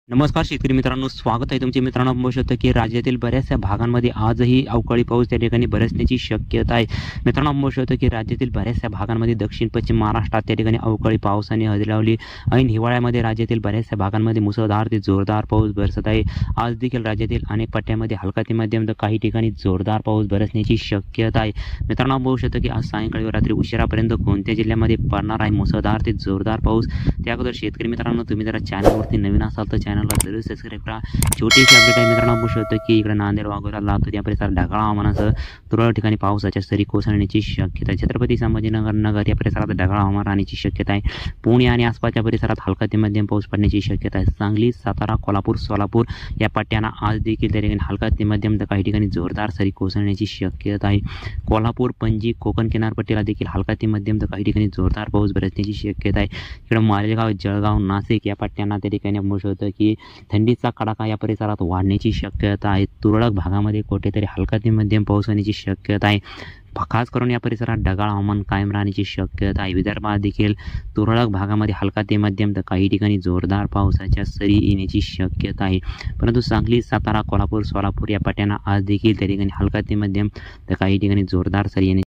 नमस्कार शेतकरी मित्रांनो, स्वागत आहे तुमचे मित्रांनो. आपण बघू शकतो की राज्यातील बऱ्याचशा भागांमध्ये आजही अवकाळी पाऊस त्या ठिकाणी बरसण्याची शक्यता आहे. मित्रांनो, आपण बघू शकतो की राज्यातील बऱ्याचशा भागांमध्ये दक्षिण पश्चिम महाराष्ट्रात त्या ठिकाणी अवकाळी पावसाने हजेरी लावली. ऐन हिवाळ्यामध्ये राज्यातील बऱ्याचशा भागांमध्ये मुसळधार ते जोरदार पाऊस बरसत आहे. आज देखील राज्यातील अनेक पट्ट्यामध्ये हलका ते मध्यम तर काही ठिकाणी जोरदार पाऊस बरसण्याची शक्यता आहे. मित्रांनो, आपण बघू शकतो की आज सायंकाळी व रात्री उशिरापर्यंत कोणत्या जिल्ह्यामध्ये पडणार आहे मुसळधार ते जोरदार पाऊस. त्या अगोदर शेतकरी मित्रांनो, तुम्ही जरा चॅनलवरती नवीन असाल तर चॅनलला जरूर सबस्क्राईब करा. छोटीशी अपडेट आहे मित्रांनो. बघू शकतो की इकडे नांदेड, वाघोला, लातूर या परिसरात ढगाळ हवामानासह तुरळक ठिकाणी पावसाच्या सरी कोसळण्याची शक्यता आहे. छत्रपती संभाजीनगर या परिसरात ढगाळ हवामान राहण्याची शक्यता आहे. पुणे आणि आसपासच्या परिसरात हलका ते मध्यम पाऊस पडण्याची शक्यता आहे. सांगली, सातारा, कोल्हापूर, सोलापूर या पट्ट्यांना आज देखील त्या ठिकाणी हलका ते मध्यम तर काही ठिकाणी जोरदार सरी कोसळण्याची शक्यता आहे. कोल्हापूर, पणजी, कोकण किनारपट्टीला देखील हलका ते मध्यम तर काही ठिकाणी जोरदार पाऊस बरसण्याची शक्यता आहे. इकडे मालेगाव, जळगाव, नाशिक या पट्ट्यांना त्या ठिकाणी बघू शकतो की थंडीचा कडाका या परिसरात वाढण्याची शक्यता आहे. तुरळक भागामध्ये कुठेतरी हलका ते मध्यम पाऊस होण्याची शक्यता आहे. खास करून या परिसरात ढगाळ हवामान कायम राहण्याची शक्यता आहे. विदर्भात देखील तुरळक भागामध्ये हलका ते मध्यम तर काही ठिकाणी जोरदार पावसाच्या सरी येण्याची शक्यता आहे. परंतु सांगली, सातारा, कोल्हापूर, सोलापूर या पट्ट्यांना आज देखील त्या ठिकाणी हलका ते मध्यम तर काही ठिकाणी जोरदार सरी येण्याची